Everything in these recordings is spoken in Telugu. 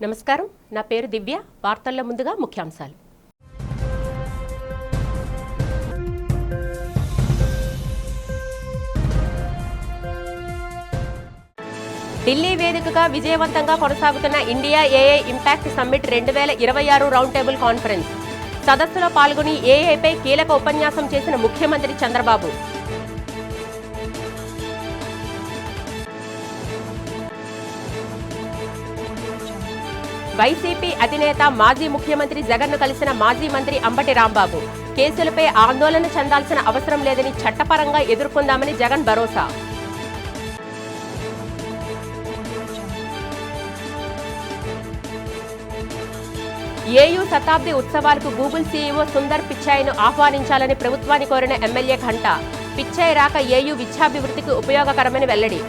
నమస్కారం, నా పేరు దివ్య. వార్తల్లో ముందుగా ముఖ్యాంశాలు. ఢిల్లీ వేదికగా విజయవంతంగా కొనసాగుతున్న India AI impact summit 2026 round table conference. సదస్సులో పాల్గొని ఏఐపై కీలక ఉపన్యాసం చేసిన ముఖ్యమంత్రి చంద్రబాబు. వైసీపీ అధినేత మాజీ ముఖ్యమంత్రి జగన్ను కలిసిన మాజీ మంత్రి అంబటి రాంబాబు. కేసులపై ఆందోళన చెందాల్సిన అవసరం లేదని చట్టపరంగా ఎదుర్కొందామని జగన్ భరోసా. ఏయూ శతాబ్ది ఉత్సవాలకు గూగుల్ సీఈఓ సుందర్ పిచాయ్ను ఆహ్వానించాలని ప్రభుత్వాన్ని కోరిన ఎమ్మెల్యే ఘంటా. పిచాయ్ రాక ఏయూ విద్యాభివృద్ధికి ఉపయోగకరమని వెల్లడి.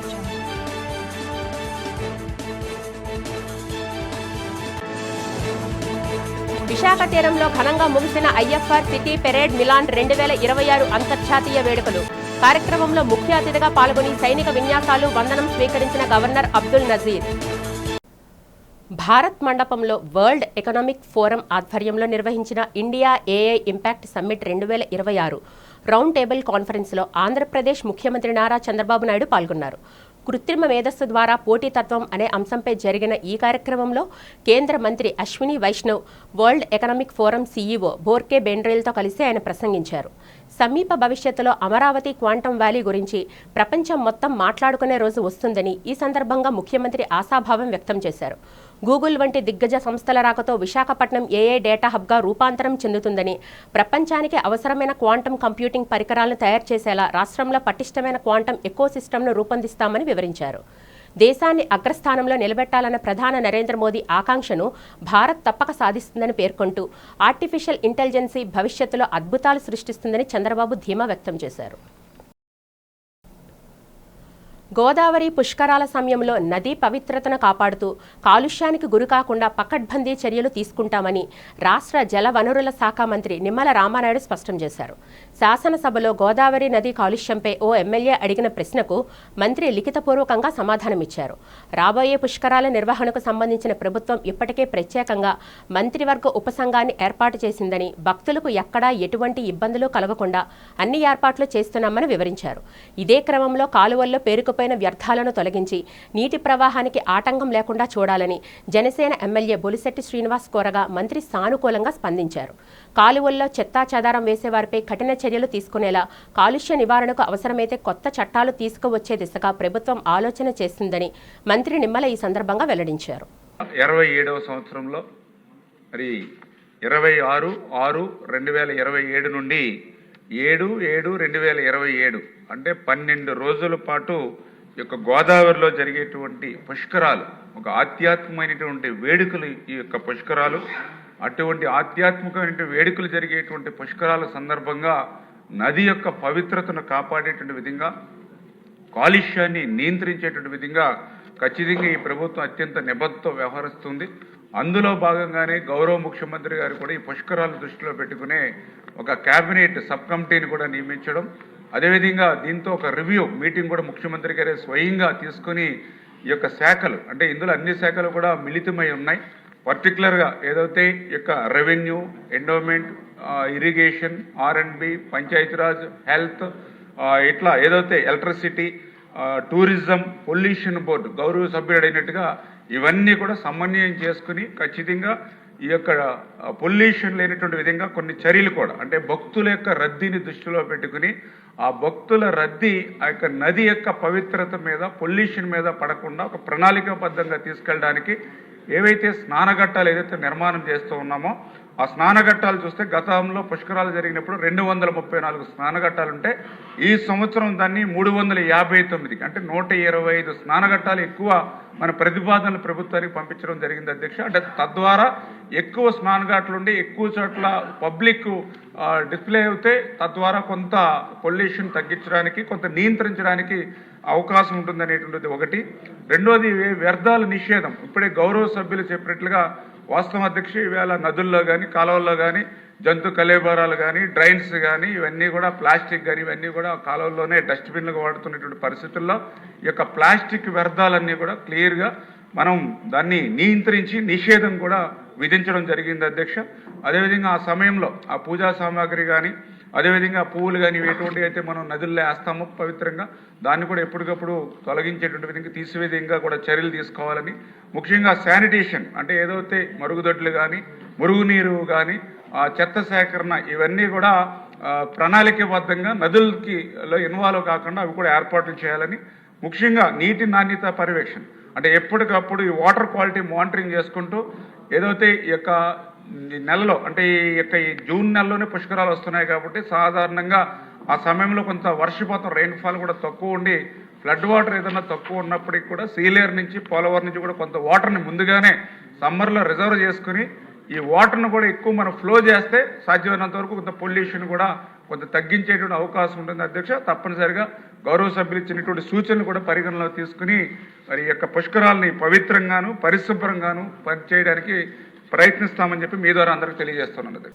విశాఖ తీరంలో ఘనంగా ముగిసిన ఐఎఫ్ఆర్ సిటీ పెరేడ్ మిలాన్ 2026 అంతర్జాతీయ వేడుకలు. కార్యక్రమంలో ముఖ్య అతిథిగా పాల్గొని సైనిక విన్యాసాలు, వందనం స్వీకరించిన గవర్నర్ అబ్దుల్ నజీర్. భారత్ మండపంలో వరల్డ్ ఎకనామిక్ ఫోరం ఆధ్వర్యంలో నిర్వహించిన India AI impact summit 2026 round table కాన్ఫరెన్స్లో ఆంధ్రప్రదేశ్ ముఖ్యమంత్రి నారా చంద్రబాబు నాయుడు పాల్గొన్నారు. కృత్రిమ మేధస్సు ద్వారా పోటీతత్వం అనే అంశంపై జరిగిన ఈ కార్యక్రమంలో కేంద్ర మంత్రి Ashwini Vaishnaw, world economic forum CEO Borge బెండ్రేల్తో కలిసి ఆయన ప్రసంగించారు. సమీప భవిష్యత్తులో అమరావతి క్వాంటమ్ వ్యాలీ గురించి ప్రపంచం మొత్తం మాట్లాడుకునే రోజు వస్తుందని ఈ సందర్భంగా ముఖ్యమంత్రి ఆశాభావం వ్యక్తం చేశారు. గూగుల్ వంటి దిగ్గజ సంస్థల రాకతో విశాఖపట్నం ఏఐ డేటా హబ్గా రూపాంతరం చెందుతుందని, ప్రపంచానికి అవసరమైన క్వాంటమ్ కంప్యూటింగ్ పరికరాలను తయారు చేసేలా రాష్ట్రంలో పటిష్టమైన క్వాంటమ్ ఎకోసిస్టమ్ను రూపొందిస్తామని వివరించారు. దేశాన్ని అగ్రస్థానంలో నిలబెట్టాలన్న ప్రధాని నరేంద్ర మోదీ ఆకాంక్షను భారత్ తప్పక సాధిస్తుందని పేర్కొంటూ ఆర్టిఫిషియల్ ఇంటెలిజెన్సీ భవిష్యత్తులో అద్భుతాలు సృష్టిస్తుందని చంద్రబాబు ధీమా వ్యక్తం చేశారు. గోదావరి పుష్కరాల సమయంలో నదీ పవిత్రతను కాపాడుతూ కాలుష్యానికి గురికాకుండా పకడ్బందీ చర్యలు తీసుకుంటామని రాష్ట్ర జల వనరుల శాఖ మంత్రి నిమ్మల రామానాయుడు స్పష్టం చేశారు. శాసనసభలో గోదావరి నదీ కాలుష్యంపై ఓ ఎమ్మెల్యే అడిగిన ప్రశ్నకు మంత్రి లిఖితపూర్వకంగా సమాధానమిచ్చారు. రాబోయే పుష్కరాల నిర్వహణకు సంబంధించిన ప్రభుత్వం ఇప్పటికే ప్రత్యేకంగా మంత్రివర్గ ఉపసంఘాన్ని ఏర్పాటు చేసిందని, భక్తులకు ఎక్కడా ఎటువంటి ఇబ్బందులు కలగకుండా అన్ని ఏర్పాట్లు చేస్తున్నామని వివరించారు. ఇదే క్రమంలో కాలువల్లో పేరుకుపోయిన వ్యర్థాలను తొలగించి నీటి ప్రవాహానికి ఆటంకం లేకుండా చూడాలని జనసేన ఎమ్మెల్యే బొలిశెట్టి శ్రీనివాస్ కోరగా మంత్రి సానుకూలంగా స్పందించారు. కాలువల్లో చెత్తా చెదారం వేసేవారిపై కఠిన చర్యలు తీసుకునేలా, కాలుష్య నివారణకు అవసరమైతే కొత్త చట్టాలు తీసుకువచ్చే దిశగా ప్రభుత్వం ఆలోచన చేస్తుందని మంత్రి నిమ్మల ఈ సందర్భంగా వెల్లడించారు. 27వ సంవత్సరంలో మరి 26/6/2027 నుండి 7/7/2027 అంటే 12 రోజుల పాటు ఈ యొక్క గోదావరిలో జరిగేటువంటి పుష్కరాలు ఒక ఆధ్యాత్మికమైనటువంటి వేడుకలు. ఈ యొక్క పుష్కరాలు అటువంటి ఆధ్యాత్మికమైన వేడుకలు జరిగేటువంటి పుష్కరాల సందర్భంగా నది యొక్క పవిత్రతను కాపాడేటువంటి విధంగా, కాలుష్యాన్ని నియంత్రించేటువంటి విధంగా ఖచ్చితంగా ఈ ప్రభుత్వం అత్యంత నిబద్ధతతో వ్యవహరిస్తుంది. అందులో భాగంగానే గౌరవ ముఖ్యమంత్రి గారు కూడా ఈ పుష్కరాలు దృష్టిలో పెట్టుకునే ఒక కేబినెట్ సబ్ కమిటీని కూడా నియమించడం, అదేవిధంగా దీంతో ఒక రివ్యూ మీటింగ్ కూడా ముఖ్యమంత్రి గారే స్వయంగా తీసుకుని ఈ యొక్క శాఖలు, అంటే ఇందులో అన్ని శాఖలు కూడా మిళితమై ఉన్నాయి. పర్టికులర్గా ఏదైతే ఈ యొక్క revenue, endowment, irrigation, R&B, Panchayati Raj, health, ఇట్లా ఏదైతే ఎలక్ట్రిసిటీ, టూరిజం, పొల్యూషన్ బోర్డు గౌరవ సభ్యుడైనట్టుగా ఇవన్నీ కూడా సమన్వయం చేసుకుని ఖచ్చితంగా ఈ యొక్క పొల్యూషన్ లేనటువంటి విధంగా కొన్ని చర్యలు కూడా, అంటే భక్తుల యొక్క రద్దీని దృష్టిలో పెట్టుకుని ఆ భక్తుల రద్దీ ఆ యొక్క నది యొక్క పవిత్రత మీద, పొల్యూషన్ మీద పడకుండా ఒక ప్రణాళికాబద్ధంగా తీసుకెళ్ళడానికి ఏవైతే స్నానఘట్టాలు ఏదైతే నిర్మాణం చేస్తూ ఉన్నామో ఆ స్నానఘట్టాలు చూస్తే గతంలో పుష్కరాలు జరిగినప్పుడు 234 స్నానఘట్టాలు ఉంటే ఈ సంవత్సరం దాన్ని 359 అంటే 125 స్నానఘట్టాలు ఎక్కువ మన ప్రతిపాదనలు ప్రభుత్వానికి పంపించడం జరిగింది అధ్యక్ష. అంటే తద్వారా ఎక్కువ స్నానఘాట్లుండి ఎక్కువ చోట్ల పబ్లిక్ డిస్ప్లే అవుతే తద్వారా కొంత పొల్యూషన్ తగ్గించడానికి, కొంత నియంత్రించడానికి అవకాశం ఉంటుందనేటువంటిది ఒకటి. రెండోది వ్యర్థాల నిషేధం. ఇప్పుడే గౌరవ సభ్యులు చెప్పినట్లుగా వాస్తవం అధ్యక్ష, ఈవేళ నదుల్లో కానీ కాలువల్లో కానీ జంతు కలేబరాలు కానీ డ్రైన్స్ కానీ ఇవన్నీ కూడా ప్లాస్టిక్ కానీ ఇవన్నీ కూడా కాలువల్లోనే డస్ట్బిన్లుగా వాడుతున్నటువంటి పరిస్థితుల్లో ఈ యొక్క ప్లాస్టిక్ వ్యర్థాలన్నీ కూడా క్లియర్గా మనం దాన్ని నియంత్రించి నిషేధం కూడా విధించడం జరిగింది అధ్యక్ష. అదేవిధంగా ఆ సమయంలో ఆ పూజా సామాగ్రి కానీ అదేవిధంగా పువ్వులు కానీ ఎటువంటి అయితే మనం నదుల్లో వేస్తామో పవిత్రంగా దాన్ని కూడా ఎప్పటికప్పుడు తొలగించేటువంటి విధంగా తీసే విధంగా కూడా చర్యలు తీసుకోవాలని, ముఖ్యంగా శానిటేషన్ అంటే ఏదైతే మరుగుదొడ్లు కానీ మురుగునీరు కానీ ఆ చెత్త సేకరణ ఇవన్నీ కూడా ప్రణాళికబద్ధంగా నదులకి ఇన్వాల్వ్ కాకుండా అవి కూడా ఏర్పాట్లు చేయాలని, ముఖ్యంగా నీటి నాణ్యత పర్యవేక్షణ అంటే ఎప్పటికప్పుడు ఈ వాటర్ క్వాలిటీ మానిటరింగ్ చేసుకుంటూ ఏదైతే ఈ యొక్క నెలలో అంటే ఈ జూన్ నెలలోనే పుష్కరాలు వస్తున్నాయి కాబట్టి సాధారణంగా ఆ సమయంలో కొంత వర్షపాతం రెయిన్ఫాల్ కూడా తక్కువ ఉండి ఫ్లడ్ వాటర్ ఏదైనా తక్కువ ఉన్నప్పటికీ కూడా సీలేరు నుంచి పోలవరం నుంచి కూడా కొంత వాటర్ని ముందుగానే సమ్మర్లో రిజర్వ్ చేసుకుని ఈ వాటర్ను కూడా ఎక్కువ మనం ఫ్లో చేస్తే సాధ్యమైనంత వరకు కొంత పొల్యూషన్ కూడా కొంత తగ్గించేటువంటి అవకాశం ఉంటుంది అధ్యక్ష. తప్పనిసరిగా గౌరవ సభ్యులు ఇచ్చినటువంటి సూచనలు కూడా పరిగణలో తీసుకుని మరి యొక్క పుష్కరాలని పవిత్రంగాను పరిశుభ్రంగాను పనిచేయడానికి ప్రయత్నిస్తామని చెప్పి మీ ద్వారా అందరికీ తెలియజేస్తున్నాను.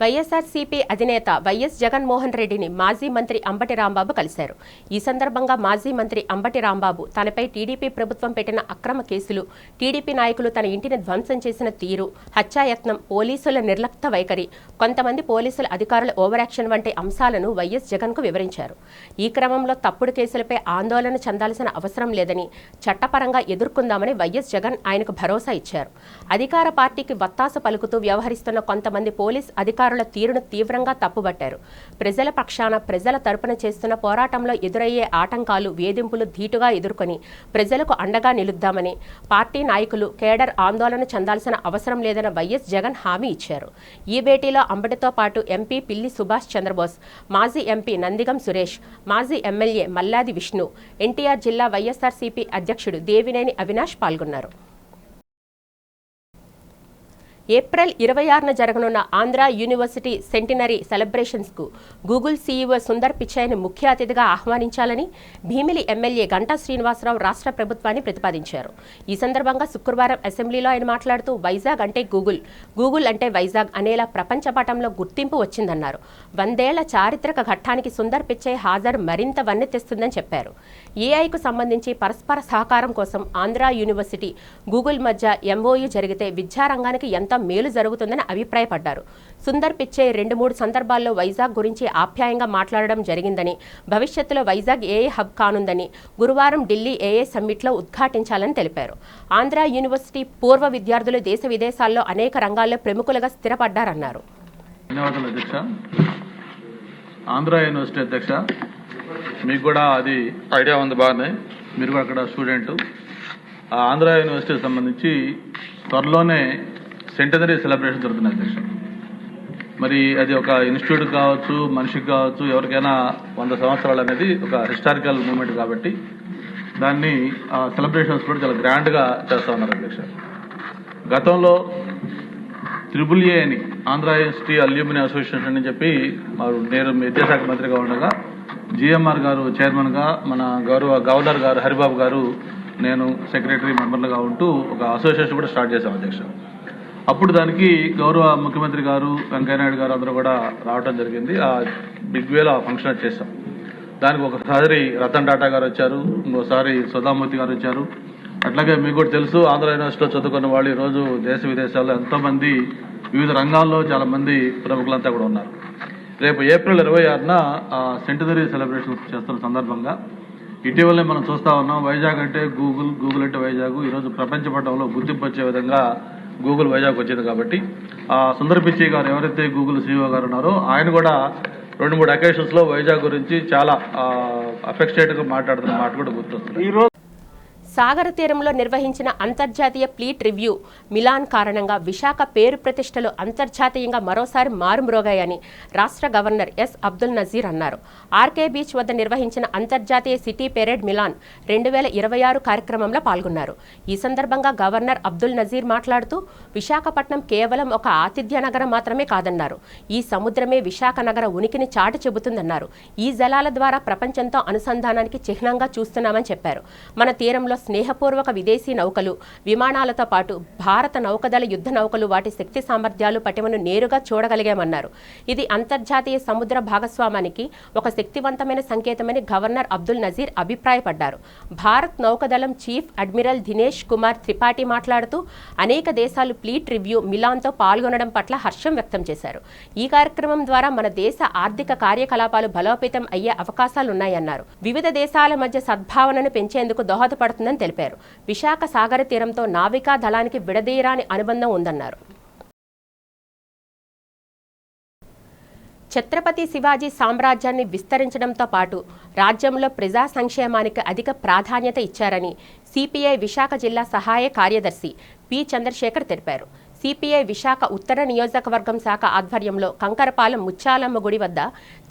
వైఎస్ఆర్సీపీ అధినేత వైఎస్ జగన్మోహన్ రెడ్డిని మాజీ మంత్రి అంబటి రాంబాబు కలిశారు. ఈ సందర్భంగా మాజీ మంత్రి అంబటి రాంబాబు తనపై టీడీపీ ప్రభుత్వం పెట్టిన అక్రమ కేసులు, టీడీపీ నాయకులు తన ఇంటిని ధ్వంసం చేసిన తీరు, హత్యాయత్నం, పోలీసుల నిర్లక్ష్య వైఖరి, కొంతమంది పోలీసుల అధికారుల ఓవరాక్షన్ వంటి అంశాలను వైఎస్ జగన్కు వివరించారు. ఈ క్రమంలో తప్పుడు కేసులపై ఆందోళన చెందాల్సిన అవసరం లేదని, చట్టపరంగా ఎదుర్కొందామని వైఎస్ జగన్ ఆయనకు భరోసా ఇచ్చారు. అధికార పార్టీకి వత్తాసు పలుకుతూ వ్యవహరిస్తున్న కొంతమంది పోలీస్ అధికారుల తీరును తీవ్రంగా తప్పుబట్టారు. ప్రజల పక్షాన ప్రజల తరపున చేస్తున్న పోరాటంలో ఎదురయ్యే ఆటంకాలు, వేధింపులు ధీటుగా ఎదుర్కొని ప్రజలకు అండగా నిలుద్దామని, పార్టీ నాయకులు కేడర్ ఆందోళన చెందాల్సిన అవసరం లేదని వైఎస్ జగన్ హామీ ఇచ్చారు. ఈ భేటీలో అంబటితో పాటు ఎంపీ పిల్లి సుభాష్ చంద్రబోస్, మాజీ ఎంపీ నందిగం సురేష్, మాజీ ఎమ్మెల్యే మల్లాది విష్ణు, ఎన్టీఆర్ జిల్లా వైఎస్ఆర్సీపీ అధ్యక్షుడు దేవినేని అవినాష్ పాల్గొన్నారు. ఏప్రిల్ 26న జరగనున్న ఆంధ్ర యూనివర్సిటీ సెంటినరీ సెలబ్రేషన్స్కు గూగుల్ సీఈఓ సుందర్ పిచాయ్ని ముఖ్య అతిథిగా ఆహ్వానించాలని భీమిలి ఎమ్మెల్యే గంటా శ్రీనివాసరావు రాష్ట్ర ప్రభుత్వాన్ని ప్రతిపాదించారు. ఈ సందర్భంగా శుక్రవారం అసెంబ్లీలో ఆయన మాట్లాడుతూ వైజాగ్ అంటే గూగుల్, గూగుల్ అంటే వైజాగ్ అనేలా ప్రపంచ పటంలో గుర్తింపు వచ్చిందన్నారు. 100 ఏళ్ల చారిత్రక ఘట్టానికి సుందర్ పిచాయ్ హాజరు మరింత వన్నె తెస్తుందని చెప్పారు. ఏఐకు సంబంధించి పరస్పర సహకారం కోసం ఆంధ్ర యూనివర్సిటీ, గూగుల్ మధ్య ఎంఓయూ జరిగితే విద్యారంగానికి ఎంత మేలు జరుగుతుందని అభిప్రాయపడ్డారు. సుందర్ పిచాయ్ 2-3 సందర్భాల్లో వైజాగ్ గురించి ఆప్యాయంగా మాట్లాడడం జరిగిందని, భవిష్యత్తులో వైజాగ్ ఏఏ హబ్ కానుందని గురువారం ఢిల్లీ ఏఏ సమ్మిట్లో ఉద్ఘాటించాలని తెలిపారు. ఆంధ్ర యూనివర్సిటీ పూర్వ విద్యార్థులు దేశ విదేశాల్లో అనేక రంగాల్లో ప్రముఖులుగా స్థిరపడ్డారన్నారు. ధన్యవాదాలు అధ్యక్ష. ఆంధ్ర యూనివర్సిటీ అధ్యక్ష, మీకు కూడా అది ఐడియా ఉంది బాగానే, మీరు కూడా అక్కడ స్టూడెంట్. ఆంధ్ర యూనివర్సిటీకి సంబంధించి త్వరలోనే సెంటనరీ సెలబ్రేషన్ జరుగుతున్నాయి అధ్యక్ష. మరి అది ఒక ఇన్స్టిట్యూట్ కావచ్చు, మనిషికి కావచ్చు, ఎవరికైనా 100 సంవత్సరాలు అనేది ఒక హిస్టారికల్ మూమెంట్ కాబట్టి దాన్ని సెలబ్రేషన్స్ కూడా చాలా గ్రాండ్గా చేస్తూ ఉన్నారు అధ్యక్ష. గతంలో AAA అని ఆంధ్ర యూనివర్సిటీ అల్యూమిని అసోసియేషన్ అని చెప్పి నేను విద్యాశాఖ మంత్రిగా ఉండగా GMR గారు చైర్మన్గా, మన గవర్నర్ గారు హరిబాబు గారు, నేను సెక్రటరీ మెంబర్లుగా ఉంటూ ఒక అసోసియేషన్ కూడా స్టార్ట్ చేశాం అధ్యక్ష. అప్పుడు దానికి గౌరవ ముఖ్యమంత్రి గారు, వెంకయ్యనాయుడు గారు అందరూ కూడా రావడం జరిగింది. ఆ బిగ్ వేలో ఆ ఫంక్షన్ చేశాం. దానికి ఒకసారి రతన్ టాటా గారు వచ్చారు, ఇంకోసారి సుధామూర్తి గారు వచ్చారు. అట్లాగే మీకు కూడా తెలుసు, ఆంధ్ర యూనివర్సిటీలో చదువుకున్న వాళ్ళు ఈరోజు దేశ విదేశాల్లో ఎంతోమంది వివిధ రంగాల్లో చాలా మంది ప్రముఖులంతా కూడా ఉన్నారు. రేపు ఏప్రిల్ 26న సెంటినరీ సెలబ్రేషన్ చేస్తున్న సందర్భంగా ఇటీవలనే మనం చూస్తా ఉన్నాం. వైజాగ్ అంటే గూగుల్, గూగుల్ అంటే వైజాగ్ ఈరోజు ప్రపంచ పటంలో గుర్తింపు వచ్చే విధంగా గూగుల్ వైజాగ్ వచ్చింది. కాబట్టి సుందర్ పిచాయ్ గారు ఎవరైతే గూగుల్ CEO గారు ఉన్నారో ఆయన కూడా 2-3 అకేషన్స్ లో వైజాగ్ గురించి చాలా అఫెక్షనేట్ గా మాట్లాడుతున్న మాట కూడా గుర్తొస్తుంది. సాగర తీరంలో నిర్వహించిన అంతర్జాతీయ ఫ్లీట్ రివ్యూ మిలాన్ కారణంగా విశాఖ పేరు ప్రతిష్టలు అంతర్జాతీయంగా మరోసారి మారుమ్రోగాయని రాష్ట్ర గవర్నర్ ఎస్ అబ్దుల్ నజీర్ అన్నారు. ఆర్కే బీచ్ వద్ద నిర్వహించిన అంతర్జాతీయ సిటీ పెరేడ్ మిలాన్ 2026 కార్యక్రమంలో పాల్గొన్నారు. ఈ సందర్భంగా గవర్నర్ అబ్దుల్ నజీర్ మాట్లాడుతూ విశాఖపట్నం కేవలం ఒక ఆతిథ్య నగరం మాత్రమే కాదన్నారు. ఈ సముద్రమే విశాఖ నగర ఉనికిని చాటి చెబుతుందన్నారు. ఈ జలాల ద్వారా ప్రపంచంతో అనుసంధానానికి చిహ్నంగా చూస్తున్నామని చెప్పారు. మన తీరంలో స్నేహపూర్వక విదేశీ నౌకలు, విమానాలతో పాటు భారత నౌకదళ యుద్ధ నౌకలు వాటి శక్తి సామర్థ్యాలు పటిమను నేరుగా చూడగలిగామన్నారు. ఇది అంతర్జాతీయ సముద్ర భాగస్వామానికి ఒక శక్తివంతమైన సంకేతమని గవర్నర్ అబ్దుల్ నజీర్ అభిప్రాయపడ్డారు. భారత్ నౌకదళం చీఫ్ అడ్మిరల్ దినేష్ కుమార్ త్రిపాఠి మాట్లాడుతూ అనేక దేశాలు ఫ్లీట్ రివ్యూ మిలాన్తో పాల్గొనడం పట్ల హర్షం వ్యక్తం చేశారు. ఈ కార్యక్రమం ద్వారా మన దేశ ఆర్థిక కార్యకలాపాలు బలోపేతం అయ్యే అవకాశాలున్నాయన్నారు. వివిధ దేశాల మధ్య సద్భావనను పెంచేందుకు దోహదపడుతుందని తెలిపారు. విశాఖ సాగర తీరంతో నావికా దళానికి విడదీయరాని అనుబంధం ఉందన్నారు. ఛత్రపతి శివాజీ సామ్రాజ్యాన్ని విస్తరించడంతో పాటు రాజ్యంలో ప్రజా సంక్షేమానికి అధిక ప్రాధాన్యత ఇచ్చారని సిపిఐ విశాఖ జిల్లా సహాయ కార్యదర్శి పి చంద్రశేఖర్ తెలిపారు. సిపిఐ విశాఖ ఉత్తర నియోజకవర్గం శాఖ ఆధ్వర్యంలో కంకరపాలెం ముత్యాలమ్మ గుడి వద్ద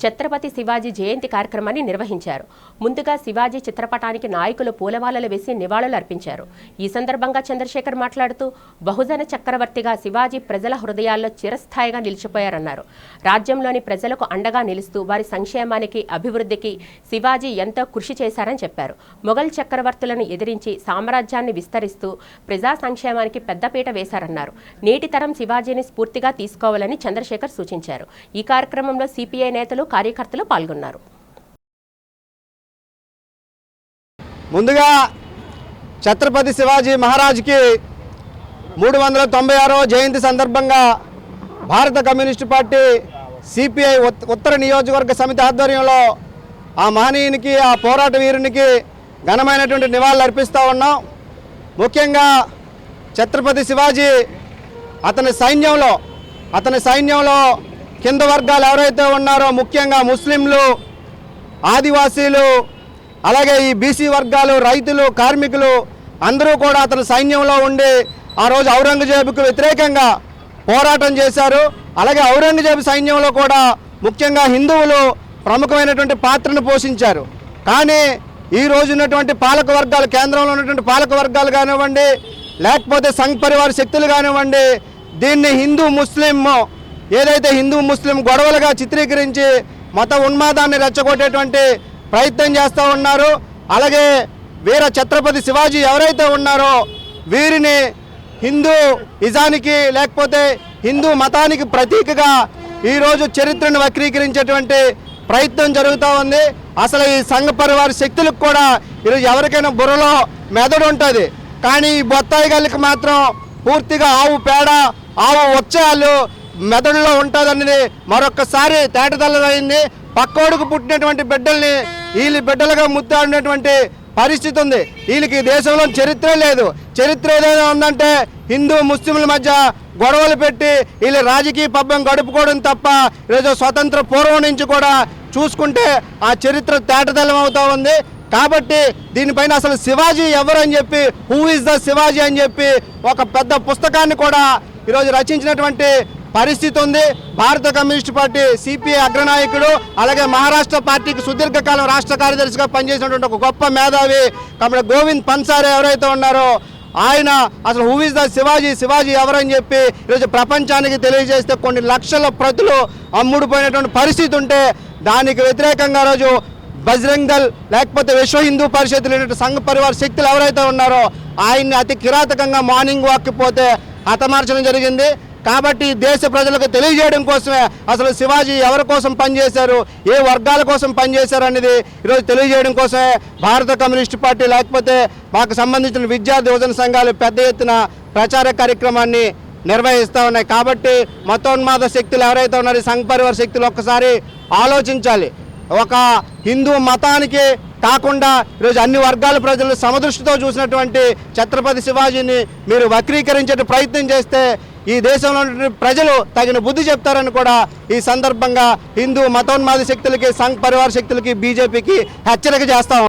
ఛత్రపతి శివాజీ జయంతి కార్యక్రమాన్ని నిర్వహించారు. ముందుగా శివాజీ చిత్రపటానికి నాయకులు పూలమాలలు వేసి నివాళులు అర్పించారు. ఈ సందర్భంగా చంద్రశేఖర్ మాట్లాడుతూ బహుజన చక్రవర్తిగా శివాజీ ప్రజల హృదయాల్లో చిరస్థాయిగా నిలిచిపోయారన్నారు. రాజ్యంలోని ప్రజలకు అండగా నిలుస్తూ వారి సంక్షేమానికి, అభివృద్ధికి శివాజీ ఎంతో కృషి చేశారని చెప్పారు. మొఘల్ చక్రవర్తులను ఎదిరించి సామ్రాజ్యాన్ని విస్తరిస్తూ ప్రజా సంక్షేమానికి పెద్దపీట వేశారన్నారు. నేటి తరం శివాజీని స్ఫూర్తిగా తీసుకోవాలని చంద్రశేఖర్ సూచించారు. ఈ కార్యక్రమంలో సిపిఐ నేతలు, కార్యకర్తలు పాల్గొన్నారు. ముందుగా ఛత్రపతి శివాజీ మహారాజ్కి 396వ జయంతి సందర్భంగా భారత కమ్యూనిస్టు పార్టీ సిపిఐ ఉత్తర నియోజకవర్గ సమితి ఆధ్వర్యంలో ఆ మహనీయునికి, ఆ పోరాట వీరునికి ఘనమైనటువంటి నివాళులు అర్పిస్తూ ఉన్నాం. ముఖ్యంగా ఛత్రపతి శివాజీ అతని సైన్యంలో కింద వర్గాలు ఎవరైతే ఉన్నారో, ముఖ్యంగా ముస్లింలు, ఆదివాసీలు, అలాగే ఈ బీసీ వర్గాలు, రైతులు, కార్మికులు అందరూ కూడా అతని సైన్యంలో ఉండి ఆ రోజు ఔరంగజేబుకు వ్యతిరేకంగా పోరాటం చేశారు. అలాగే ఔరంగజేబు సైన్యంలో కూడా ముఖ్యంగా హిందువులు ప్రముఖమైనటువంటి పాత్రను పోషించారు. కానీ ఈ రోజు ఉన్నటువంటి పాలక వర్గాలు, కేంద్రంలో ఉన్నటువంటి పాలక వర్గాలు కానివ్వండి, లేకపోతే సంఘ్ పరివార్ శక్తులు కానివ్వండి, దీన్ని హిందూ ముస్లిం గొడవలుగా చిత్రీకరించి మత ఉన్మాదాన్ని రెచ్చగొట్టేటువంటి ప్రయత్నం చేస్తూ ఉన్నారు. అలాగే వీర ఛత్రపతి శివాజీ ఎవరైతే ఉన్నారో వీరిని హిందూ ఇజానికి, లేకపోతే హిందూ మతానికి ప్రతీకగా ఈరోజు చరిత్రను వక్రీకరించేటువంటి ప్రయత్నం జరుగుతూ ఉంది. అసలు ఈ సంఘ పరివార శక్తులకు కూడా ఈరోజు ఎవరికైనా బుర్రలో మెదడు ఉంటుంది, కానీ ఈ బొత్తాయి గల్లికి మాత్రం పూర్తిగా ఆవు పేడ, ఆవు వచ్చాలు మెదడులో ఉంటుందనేది మరొక్కసారి తేటతెల్లమైంది. పక్కోడుకు పుట్టినటువంటి బిడ్డల్ని వీళ్ళ బిడ్డలుగా ముద్దాడినటువంటి పరిస్థితి ఉంది. వీళ్ళకి దేశంలో చరిత్రే లేదు. చరిత్ర ఏదైనా ఉందంటే హిందూ ముస్లింల మధ్య గొడవలు పెట్టి వీళ్ళు రాజకీయ పబ్బం గడుపుకోవడం తప్ప ఈరోజు స్వతంత్ర పూర్వం నుంచి కూడా చూసుకుంటే ఆ చరిత్ర తేటతెల్లం అవుతూ ఉంది. కాబట్టి దీనిపైన అసలు శివాజీ ఎవరని చెప్పి, హూ ఇస్ ద శివాజీ అని చెప్పి ఒక పెద్ద పుస్తకాన్ని కూడా ఈరోజు రచించినటువంటి పరిస్థితి ఉంది. భారత కమ్యూనిస్టు పార్టీ సిపిఐ అగ్రనాయకుడు, అలాగే మహారాష్ట్ర పార్టీకి సుదీర్ఘకాలం రాష్ట్ర కార్యదర్శిగా పనిచేసినటువంటి ఒక గొప్ప మేధావి కమల గోవింద్ పన్సారే ఎవరైతే ఉన్నారో ఆయన అసలు హూ ఇస్ ద శివాజీ ఎవరని చెప్పి ఈరోజు ప్రపంచానికి తెలియజేస్తే కొన్ని లక్షల ప్రతులు అమ్ముడుపోయినటువంటి పరిస్థితి ఉంటే దానికి వ్యతిరేకంగా రోజు బజరంగ్ దళ్, లేకపోతే విశ్వ హిందూ పరిషత్ లేనటువంటి సంఘ పరివార శక్తులు ఎవరైతే ఉన్నారో ఆయన్ని అతి కిరాతకంగా మార్నింగ్ వాక్కి పోతే హతమార్చడం జరిగింది. కాబట్టి దేశ ప్రజలకు తెలియజేయడం కోసమే అసలు శివాజీ ఎవరి కోసం పనిచేశారు, ఏ వర్గాల కోసం పనిచేశారు అనేది ఈరోజు తెలియజేయడం కోసమే భారత కమ్యూనిస్టు పార్టీ, లేకపోతే మాకు సంబంధించిన విద్యార్థి యువజన సంఘాలు పెద్ద ఎత్తున ప్రచార కార్యక్రమాన్ని నిర్వహిస్తూ ఉన్నాయి. కాబట్టి మతోన్మాద శక్తులు ఎవరైతే ఉన్నారో సంఘ పరివార శక్తులు ఒక్కసారి ఆలోచించాలి. ఒక హిందూ మతానికి కాకుండా ఈరోజు అన్ని వర్గాల ప్రజలు సమదృష్టితో చూసినటువంటి ఛత్రపతి శివాజీని మీరు వక్రీకరించే ప్రయత్నం చేస్తే ఈ దేశంలో ప్రజలు తగిన బుద్ధి చెప్తారని కూడా ఈ సందర్భంగా హిందూ మతోన్మాద శక్తులకి, సంఘ్ పరివార్ శక్తులకి, బీజేపీకి హెచ్చరిక చేస్తాం.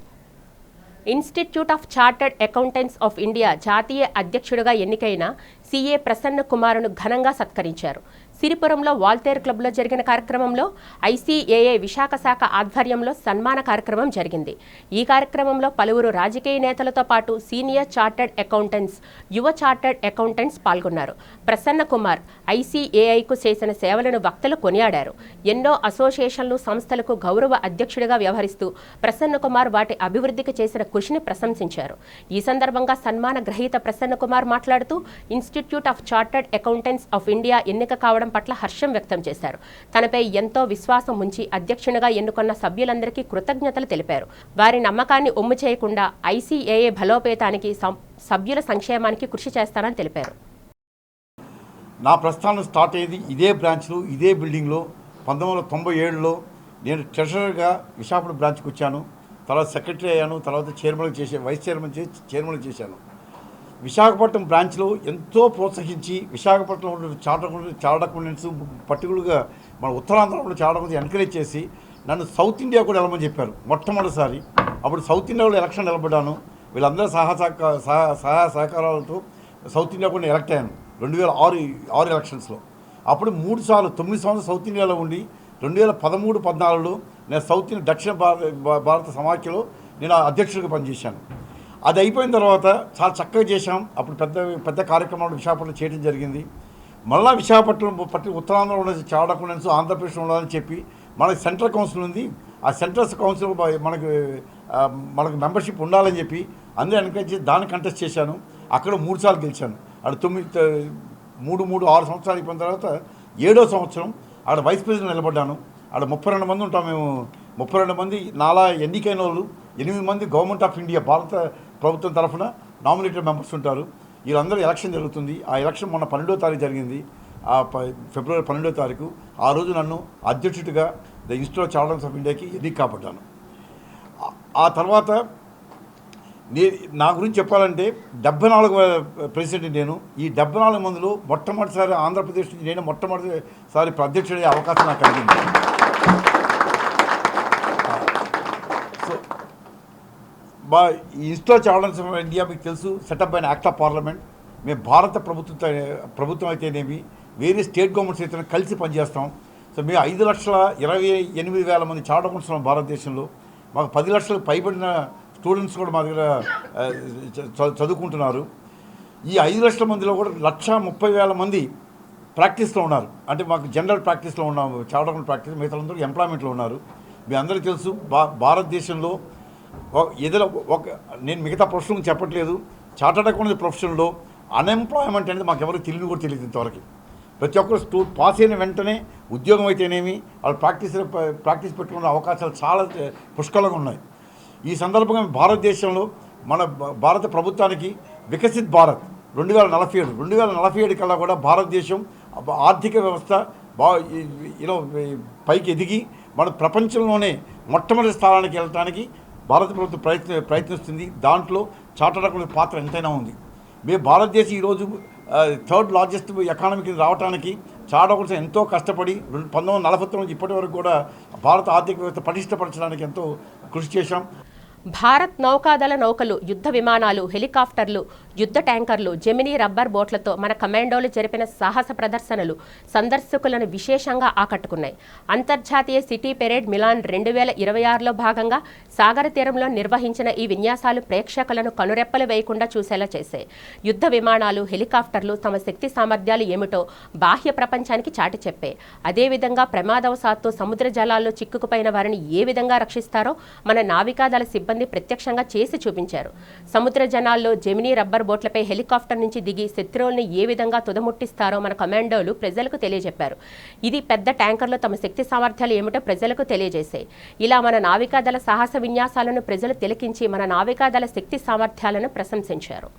Institute of chartered accountants of India జాతీయ అధ్యక్షుడిగా ఎన్నికైన సిఏ ప్రసన్న కుమార్ను ఘనంగా సత్కరించారు. సిరిపురంలో వాల్తేర్ క్లబ్లో జరిగిన కార్యక్రమంలో ఐసీఏఏ విశాఖ శాఖ ఆధ్వర్యంలో సన్మాన కార్యక్రమం జరిగింది. ఈ కార్యక్రమంలో పలువురు రాజకీయ నేతలతో పాటు సీనియర్ చార్టర్డ్ అకౌంటెంట్స్, యువ చార్టర్డ్ అకౌంటెంట్స్ పాల్గొన్నారు. ప్రసన్న కుమార్ ఐసీఏఐకు చేసిన సేవలను వక్తలు కొనియాడారు. ఎన్నో అసోసియేషన్లు, సంస్థలకు గౌరవ అధ్యక్షుడిగా వ్యవహరిస్తూ ప్రసన్న కుమార్ వాటి అభివృద్ధికి చేసిన కృషిని ప్రశంసించారు. ఈ సందర్భంగా సన్మాన గ్రహీత ప్రసన్న కుమార్ మాట్లాడుతూ institute of chartered accountants of India ఎన్నిక కావడం పట్ల హర్షం వ్యక్తం చేశారు. తనపై ఎంతో విశ్వాసం ఉంచి అధ్యక్షునిగా ఎన్నుకున్న సభ్యులందరికీ కృతజ్ఞతలు తెలిపారు. వారి నమ్మకాన్ని ఒమ్ము చేయకుండా ఐసీఏఏ బలోపేతానికి, సభ్యుల సంక్షేమానికి కృషి చేస్తానని తెలిపారు. నా ప్రస్థానం స్టార్ట్ అయ్యింది ఇదే బ్రాంచ్లో, ఇదే బిల్డింగ్లో. 1997లో నేను ట్రెషరర్గా విశాఖపట్నం బ్రాంచ్కి వచ్చాను. తర్వాత సెక్రటరీ అయ్యాను. తర్వాత వైస్ చైర్మన్ చేశాను. విశాఖపట్నం బ్రాంచ్లో ఎంతో ప్రోత్సహించి విశాఖపట్నంలో ఉన్న చార్టర్డ్ అకౌంటెంట్స్, పర్టికులర్గా మన ఉత్తరాంధ్రలో చార్టర్డ్ అకౌంటెంట్స్ ఎంకరేజ్ చేసి నన్ను సౌత్ ఇండియా కూడా వెళ్ళమని చెప్పారు మొట్టమొదటిసారి. అప్పుడు సౌత్ ఇండియాలో ఎలక్షన్ నిలబడ్డాను. వీళ్ళందరూ సహాయ సహకారాలతో సౌత్ ఇండియా కూడా ఎలక్ట్ అయ్యాను 2006 ఎలక్షన్స్లో. అప్పుడు 9 సంవత్సరాలు సౌత్ ఇండియాలో ఉండి 2013-14లో నేను సౌత్ ఇండియా దక్షిణ భారత సమాఖ్యలో నేను అధ్యక్షుడిగా పనిచేశాను. అది అయిపోయిన తర్వాత చాలా చక్కగా చేశాం. అప్పుడు పెద్ద కార్యక్రమాలు విశాఖపట్నం చేయడం జరిగింది. మళ్ళీ విశాఖపట్నం ఉత్తరాంధ్రలో ఉన్న చార్టర్డ్ అకౌంటెంట్స్ ఆంధ్రప్రదేశ్లో ఉండాలని చెప్పి మనకి సెంట్రల్ కౌన్సిల్ ఉంది. ఆ సెంట్రల్ కౌన్సిల్ మనకు మెంబర్షిప్ ఉండాలని చెప్పి అందరూ ఎంకరేజ్ చేసి దాన్ని కంటెస్ట్ చేశాను. అక్కడ 3 సార్లు గెలిచాను. అక్కడ 6 సంవత్సరాలు అయిపోయిన తర్వాత 7వ సంవత్సరం అక్కడ వైస్ ప్రెసిడెంట్ నిలబడ్డాను. అక్కడ 32 మంది ఉంటాం మేము. 32 మంది నాలా ఎన్నికైన వాళ్ళు, 8 మంది గవర్నమెంట్ ఆఫ్ ఇండియా భారత ప్రభుత్వం తరఫున నామినేటెడ్ మెంబర్స్ ఉంటారు. వీళ్ళందరూ ఎలక్షన్ జరుగుతుంది. ఆ ఎలక్షన్ మొన్న 12వ తారీఖు జరిగింది. ఫిబ్రవరి 12వ తారీఖు. ఆ రోజు నన్ను అధ్యక్షుడిగా the institute of chartered of ఇండియాకి ఎన్నిక కాబడ్డాను. ఆ తర్వాత నా గురించి చెప్పాలంటే 74వ ప్రెసిడెంట్ నేను. ఈ 74 మందిలో మొట్టమొదటిసారి ఆంధ్రప్రదేశ్ నుంచి నేను మొట్టమొదటిసారి అధ్యక్షుడయ్యే అవకాశం నాకు కలిగింది. సో ఈ institute of chartered of India మీకు తెలుసు, సెటప్ అయిన యాక్ట్ ఆఫ్ పార్లమెంట్. మేము భారత ప్రభుత్వం అయితేనేమి, వేరే స్టేట్ గవర్నమెంట్స్ అయితే కలిసి పనిచేస్తాం. సో మేము 5,28,000 మంది చార్టర్డ్ అకౌంటెంట్స్ ఉన్నాం భారతదేశంలో. మాకు 10 లక్షలకు పైబడిన స్టూడెంట్స్ కూడా మా దగ్గర చదువుకుంటున్నారు. ఈ 5 లక్షల మందిలో కూడా 1,30,000 మంది ప్రాక్టీస్లో ఉన్నారు. అంటే మాకు జనరల్ ప్రాక్టీస్లో ఉన్నాము, చార్టర్డ్ అకౌంటెంట్ ప్రాక్టీస్. మిగతా అందరూ ఎంప్లాయ్మెంట్లో ఉన్నారు. మీ అందరికీ తెలుసు భారతదేశంలో ఏదైనా నేను మిగతా ప్రొఫెషన్ చెప్పట్లేదు, చార్టర్డ్ అకౌంటెంట్ ప్రొఫెషన్లో అన్ఎంప్లాయ్మెంట్ అనేది మాకు ఎవరికి తెలియని కూడా తెలియదు ఇంతవరకు. ప్రతి ఒక్కరు పాస్ అయిన వెంటనే ఉద్యోగం అయితేనేమి వాళ్ళు ప్రాక్టీస్ పెట్టుకునే అవకాశాలు చాలా పుష్కలంగా ఉన్నాయి. ఈ సందర్భంగా భారతదేశంలో మన భారత ప్రభుత్వానికి వికసిత్ భారత్ 2047 కల్లా కూడా భారతదేశం ఆర్థిక వ్యవస్థ పైకి ఎదిగి మన ప్రపంచంలోనే మొట్టమొదటి స్థానానికి వెళ్ళడానికి భారత ప్రభుత్వం ప్రయత్నిస్తుంది. దాంట్లో చార్టర్డ్ అకౌంటెంట్ పాత్ర ఎంతైనా ఉంది. మేము భారతదేశం ఈరోజు 3rd లార్జెస్ట్ ఎకానమీకి రావడానికి చార్టర్డ్ అకౌంటెంట్స్ ఎంతో కష్టపడి 1949 నుంచి ఇప్పటి వరకు కూడా భారత ఆర్థిక వ్యవస్థ పటిష్టపరచడానికి ఎంతో కృషి చేశాం. భారత్ నౌకాదళ నౌకలు, యుద్ధ విమానాలు, హెలికాప్టర్లు, యుద్ధ ట్యాంకర్లు, జెమినీ రబ్బర్ బోట్లతో మన కమాండోలు జరిపిన సాహస ప్రదర్శనలు సందర్శకులను విశేషంగా ఆకట్టుకున్నాయి. అంతర్జాతీయ సిటీ పెరేడ్ మిలాన్ 2026లో భాగంగా సాగర తీరంలో నిర్వహించిన ఈ విన్యాసాలు ప్రేక్షకులను కనురెప్పలు వేయకుండా చూసేలా చేశాయి. యుద్ధ విమానాలు, హెలికాప్టర్లు తమ శక్తి సామర్థ్యాలు ఏమిటో బాహ్య ప్రపంచానికి చాటి చెప్పాయి. అదేవిధంగా ప్రమాదవశాత్తు సముద్ర జలాల్లో చిక్కుకుపోయిన వారిని ఏ విధంగా రక్షిస్తారో మన నావికాదళ సిబ్బంది ప్రత్యక్షంగా చేసి చూపించారు. సముద్ర జనాల్లో జెమినీ రబ్బర్ బోట్లపై హెలికాప్టర్ నుంచి దిగి శత్రువుల్ని ఏ విధంగా తుదముట్టిస్తారో మన కమాండోలు ప్రజలకు తెలియజెప్పారు. ఇది పెద్ద ట్యాంకర్లో తమ శక్తి సామర్థ్యాలు ఏమిటో ప్రజలకు తెలియజేశాయి. ఇలా మన నావికాదళ సాహస విన్యాసాలను ప్రజలు తిలకించి మన నావికాదళ శక్తి సామర్థ్యాలను ప్రశంసించారు.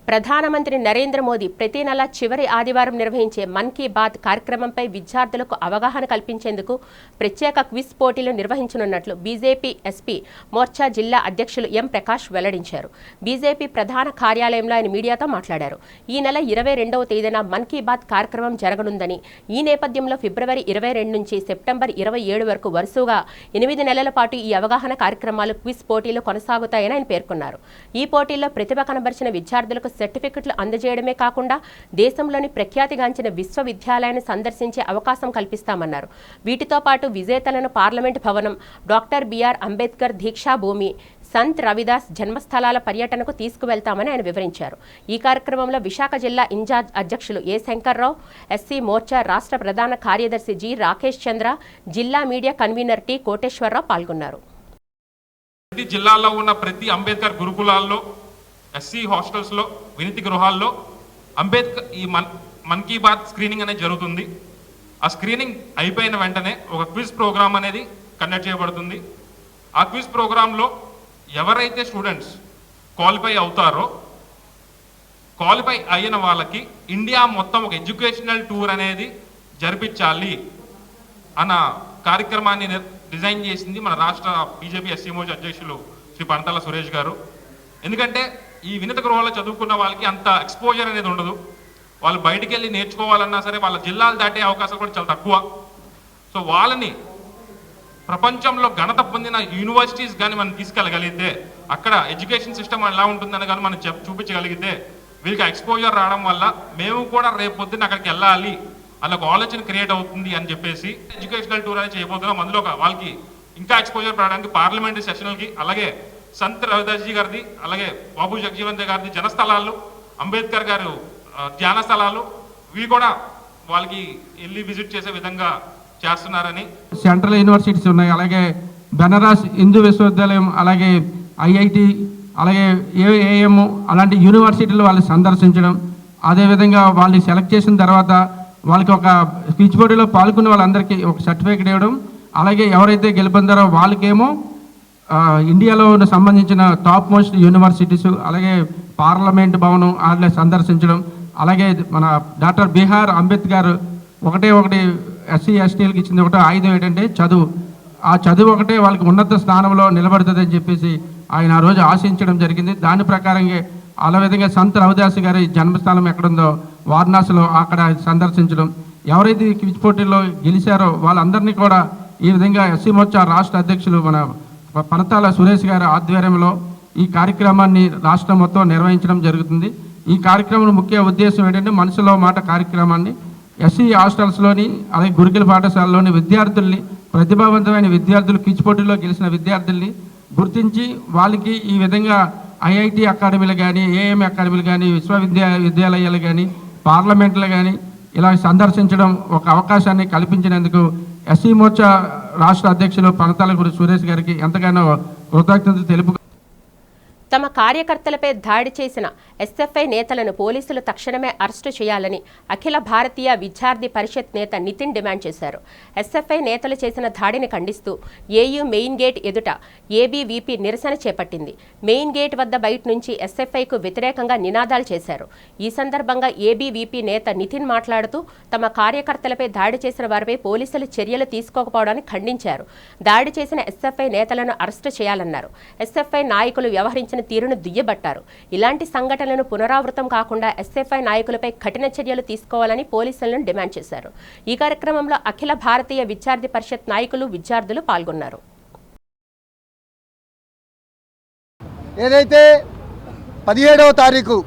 ప్రధానమంత్రి నరేంద్ర మోదీ ప్రతి నెల చివరి ఆదివారం నిర్వహించే మన్ కీ బాత్ కార్యక్రమంపై విద్యార్థులకు అవగాహన కల్పించేందుకు ప్రత్యేక క్విజ్ పోటీలు నిర్వహించనున్నట్లు బీజేపీ ఎస్పీ మోర్చా జిల్లా అధ్యక్షులు ఎం ప్రకాష్ వెల్లడించారు. బీజేపీ ప్రధాన కార్యాలయంలో ఆయన మీడియాతో మాట్లాడారు. ఈ నెల 22వ తేదీన మన్ కీ బాత్ కార్యక్రమం జరగనుందని, ఈ నేపథ్యంలో ఫిబ్రవరి 22 నుంచి సెప్టెంబర్ 27 వరకు వరుసగా 8 నెలల పాటు ఈ అవగాహన కార్యక్రమాలు, క్విజ్ పోటీలు కొనసాగుతాయని ఆయన పేర్కొన్నారు. ఈ పోటీల్లో ప్రతిభ కనబరిచిన విద్యార్థులకు సర్టిఫికెట్లు అందజేయడమే కాకుండా దేశంలోని ప్రఖ్యాతిగాంచిన విశ్వవిద్యాలయాన్ని సందర్శించే అవకాశం కల్పిస్తామన్నారు. వీటితో పాటు విజేతలను పార్లమెంట్ భవనం, డాక్టర్ బిఆర్ అంబేద్కర్ దీక్షా భూమి, సంత్ రవిదాస్ జన్మస్థలాల పర్యటనకు తీసుకువెళ్తామని ఆయన వివరించారు. ఈ కార్యక్రమంలో విశాఖ జిల్లా ఇన్ఛార్జ్ అధ్యక్షులు ఏ శంకర్రావు, ఎస్సీ మోర్చా రాష్ట్ర ప్రధాన కార్యదర్శి జి రాకేష్ చంద్ర, జిల్లా మీడియా కన్వీనర్ టి కోటేశ్వరరావు పాల్గొన్నారు. ప్రతి జిల్లాలో ఉన్న ప్రతి అంబేద్కర్ గురుకులాల్లో, ఎస్సీ హాస్టల్స్లో, వినతి గృహాల్లో అంబేద్కర్ ఈ మన్ కీ బాత్ స్క్రీనింగ్ అనేది జరుగుతుంది. ఆ స్క్రీనింగ్ అయిపోయిన వెంటనే ఒక క్విజ్ ప్రోగ్రామ్ అనేది కండక్ట్ చేయబడుతుంది. ఆ క్విజ్ ప్రోగ్రాంలో ఎవరైతే స్టూడెంట్స్ క్వాలిఫై అవుతారో, క్వాలిఫై అయిన వాళ్ళకి ఇండియా మొత్తం ఒక ఎడ్యుకేషనల్ టూర్ అనేది జరిపించాలి అన్న కార్యక్రమాన్ని డిజైన్ చేసింది మన రాష్ట్ర బీజేపీ ఎస్సీ మోర్చా అధ్యక్షులు శ్రీ పనతాల సురేష్ గారు. ఎందుకంటే ఈ వినత గృహాల్లో చదువుకున్న వాళ్ళకి అంత ఎక్స్పోజర్ అనేది ఉండదు. వాళ్ళు బయటికి వెళ్ళి నేర్చుకోవాలన్నా సరే వాళ్ళ జిల్లాలు దాటే అవకాశాలు కూడా చాలా తక్కువ. సో వాళ్ళని ప్రపంచంలో ఘనత పొందిన యూనివర్సిటీస్ కానీ మనం తీసుకెళ్ళగలిగితే, అక్కడ ఎడ్యుకేషన్ సిస్టమ్ ఎలా ఉంటుందని కానీ మనం చూపించగలిగితే, వీళ్ళకి ఎక్స్పోజర్ రావడం వల్ల మేము కూడా రేపు పొద్దున్న అక్కడికి వెళ్ళాలి అలా ఒక ఆలోచన క్రియేట్ అవుతుంది అని చెప్పేసి ఎడ్యుకేషనల్ టూర్ అనేది చేయబోతున్నాం. అందులో వాళ్ళకి ఇంకా ఎక్స్పోజర్ రావడానికి పార్లమెంటరీ సెషన్లకి, అలాగే సంత్ రవిదాస్ జీ గారిది, అలాగే బాబు జగజీవన్ గారిది జనస్థలాలు, అంబేద్కర్ గారు ధ్యాన స్థలాలు, ఇవి కూడా వాళ్ళకి వెళ్ళి విజిట్ చేసే విధంగా చేస్తున్నారని. సెంట్రల్ యూనివర్సిటీస్ ఉన్నాయి, అలాగే బెనారస్ హిందూ విశ్వవిద్యాలయం, అలాగే ఐఐటి, అలాగే ఏఏఎం, అలాంటి యూనివర్సిటీలు వాళ్ళు సందర్శించడం, అదేవిధంగా వాళ్ళని సెలెక్ట్ చేసిన తర్వాత వాళ్ళకి ఒక స్పీచ్ పోటీలో పాల్గొన్న వాళ్ళందరికీ ఒక సర్టిఫికేట్ ఇవ్వడం, అలాగే ఎవరైతే గెలుపొందారో వాళ్ళకేమో ఇండియాలో సంబంధించిన టాప్ మోస్ట్ యూనివర్సిటీస్, అలాగే పార్లమెంట్ భవనం వాళ్ళని సందర్శించడం, అలాగే మన డాక్టర్ బిఆర్ అంబేద్కర్ ఒకటి ఎస్సీ ఎస్టీలకు ఇచ్చింది ఒకటే ఆయుధం ఏంటంటే చదువు. ఆ చదువు ఒకటే వాళ్ళకి ఉన్నత స్థానంలో నిలబడుతుందని చెప్పేసి ఆయన ఆ రోజు ఆశించడం జరిగింది. దాని ప్రకారంగా అలా విధంగా సంత్ రవిదాస్ గారి జన్మస్థానం ఎక్కడుందో వారణాసిలో అక్కడ సందర్శించడం, ఎవరైతే క్విజ్ పోటీల్లో గెలిచారో వాళ్ళందరినీ కూడా ఈ విధంగా ఎస్సీ మోర్చా రాష్ట్ర అధ్యక్షులు మన పనతాల సురేష్ గారి ఆధ్వర్యంలో ఈ కార్యక్రమాన్ని రాష్ట్రం మొత్తం నిర్వహించడం జరుగుతుంది. ఈ కార్యక్రమం ముఖ్య ఉద్దేశం ఏంటంటే మనసులో మాట కార్యక్రమాన్ని ఎస్సీ హాస్టల్స్లోని, అలాగే గురుకుల పాఠశాలలోని విద్యార్థుల్ని, ప్రతిభావంతమైన విద్యార్థులు, క్విజ్ పోటీల్లో గెలిచిన విద్యార్థుల్ని గుర్తించి వాళ్ళకి ఈ విధంగా ఐఐటి అకాడమీలు కానీ, ఏఎం అకాడమీలు కానీ, విద్యాలయాలు కానీ, పార్లమెంట్లు కానీ ఇలా సందర్శించడం ఒక అవకాశాన్ని కల్పించినందుకు ఎస్సీ మోర్చా రాష్ట్ర అధ్యక్షులు పనతాల సురేష్ గారికి ఎంతగానో కృతజ్ఞతలు తెలుపు. తమ కార్యకర్తలపై దాడి చేసిన ఎస్ఎఫ్ఐ నేతలను పోలీసులు తక్షణమే అరెస్టు చేయాలని అఖిల భారతీయ విద్యార్థి పరిషత్ నేత నితిన్ డిమాండ్ చేశారు. ఎస్ఎఫ్ఐ నేతలు చేసిన దాడిని ఖండిస్తూ ఏయూ మెయిన్ గేట్ ఎదుట ఏబీవీపీ నిరసన చేపట్టింది. మెయిన్ గేట్ వద్ద బయట నుంచి ఎస్ఎఫ్ఐకు వ్యతిరేకంగా నినాదాలు చేశారు. ఈ సందర్భంగా ఏబీవీపీ నేత నితిన్ మాట్లాడుతూ తమ కార్యకర్తలపై దాడి చేసిన వారిపై పోలీసులు చర్యలు తీసుకోకపోవడాన్ని ఖండించారు. దాడి చేసిన ఎస్ఎఫ్ఐ నేతలను అరెస్టు చేయాలన్నారు. ఎస్ఎఫ్ఐ నాయకులు వ్యవహరించిన తీరును దుయ్యబట్టారు. ఇలాంటి సంఘటనలను పునరావృతం కాకుండా ఎస్ఎఫ్ఐ నాయకులపై కఠిన చర్యలు తీసుకోవాలని పోలీసులను డిమాండ్ చేశారు. ఈ కార్యక్రమంలో అఖిల భారతీయ విద్యార్థి పరిషత్ నాయకులు, విద్యార్థులు పాల్గొన్నారు. ఏదైతే 17వ తారీఖు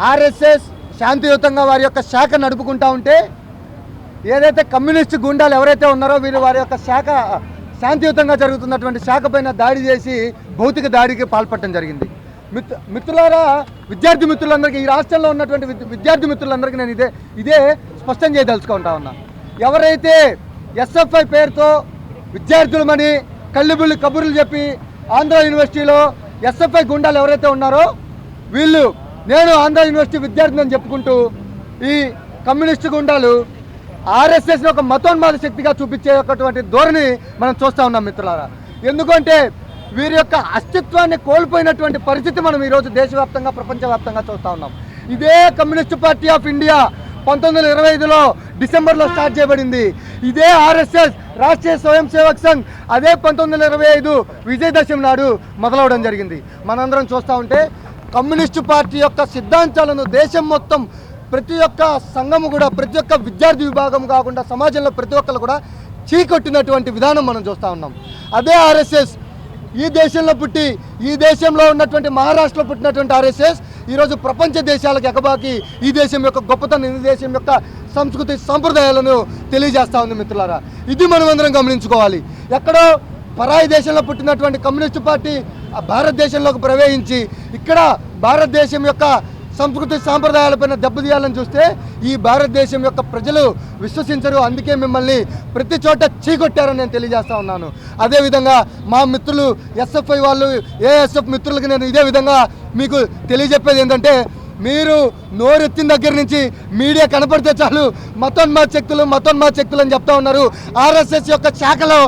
ఆర్ఎస్ఎస్ శాంతియుతంగా వారి యొక్క శాఖ నడుపుకుంటా ఉంటే, ఏదైతే కమ్యూనిస్టు గుండాలు ఎవరైతే ఉన్నారో వీరు వారి యొక్క శాఖ శాంతియుతంగా జరుగుతున్నటువంటి శాఖ పైన దాడి చేసి భౌతిక దాడికి పాల్పడటం జరిగింది. మిత్రులారా, విద్యార్థి మిత్రులందరికీ, ఈ రాష్ట్రంలో ఉన్నటువంటి విద్యార్థి మిత్రులందరికీ నేను ఇదే స్పష్టం చేయదలుచుకుంటా ఉన్నా. ఎవరైతే ఎస్ఎఫ్ఐ పేరుతో విద్యార్థులమని కళ్ళుబుల్లి కబుర్లు చెప్పి ఆంధ్ర యూనివర్సిటీలో ఎస్ఎఫ్ఐ గుండాలు ఎవరైతే ఉన్నారో వీళ్ళు, నేను ఆంధ్ర యూనివర్సిటీ విద్యార్థిని అని చెప్పుకుంటూ ఈ కమ్యూనిస్టు గుండాలు ఆర్ఎస్ఎస్ని ఒక మతోన్మాద శక్తిగా చూపించేటువంటి ధోరణి మనం చూస్తూ ఉన్నాం మిత్రులారా. ఎందుకంటే వీరి యొక్క అస్తిత్వాన్ని కోల్పోయినటువంటి పరిస్థితి మనం ఈరోజు దేశవ్యాప్తంగా, ప్రపంచవ్యాప్తంగా చూస్తూ ఉన్నాం. ఇదే కమ్యూనిస్ట్ పార్టీ ఆఫ్ ఇండియా 1925లో డిసెంబర్లో స్టార్ట్ చేయబడింది. ఇదే ఆర్ఎస్ఎస్ రాష్ట్రీయ స్వయం సేవక్ సంఘ్ అదే 1925 విజయదశమి నాడు మొదలవడం జరిగింది. మనందరం చూస్తూ ఉంటే కమ్యూనిస్టు పార్టీ యొక్క సిద్ధాంతాలను దేశం మొత్తం ప్రతి ఒక్క సంఘము కూడా, ప్రతి ఒక్క విద్యార్థి విభాగం కాకుండా సమాజంలో ప్రతి ఒక్కరు కూడా చీకొట్టినటువంటి విధానం మనం చూస్తూ ఉన్నాం. అదే ఆర్ఎస్ఎస్ ఈ దేశంలో పుట్టి ఈ దేశంలో ఉన్నటువంటి మహారాష్ట్రలో పుట్టినటువంటి ఆర్ఎస్ఎస్ ఈరోజు ప్రపంచ దేశాలకు ఎగబాకి ఈ దేశం యొక్క గొప్పతనం, ఈ దేశం యొక్క సంస్కృతి సంప్రదాయాలను తెలియజేస్తూ ఉంది మిత్రులారా. ఇది మనమందరం గమనించుకోవాలి. ఎక్కడో పరాయి దేశంలో పుట్టినటువంటి కమ్యూనిస్టు పార్టీ భారతదేశంలోకి ప్రవేశించి ఇక్కడ భారతదేశం యొక్క సంస్కృతి సాంప్రదాయాలపైన దెబ్బతీయాలని చూస్తే ఈ భారతదేశం యొక్క ప్రజలు విశ్వసించరు. అందుకే మిమ్మల్ని ప్రతి చోట చీకొట్టారని నేను తెలియజేస్తా ఉన్నాను. అదేవిధంగా మా మిత్రులు ఎస్ఎఫ్ఐ వాళ్ళు, ఏఎస్ఎఫ్ మిత్రులకి నేను ఇదే విధంగా మీకు తెలియజెప్పేది ఏంటంటే, మీరు నోరెత్తిన దగ్గర నుంచి మీడియా కనపడితే చాలు మతోన్మాద శక్తులు అని చెప్తా ఉన్నారు. ఆర్ఎస్ఎస్ యొక్క శాఖలో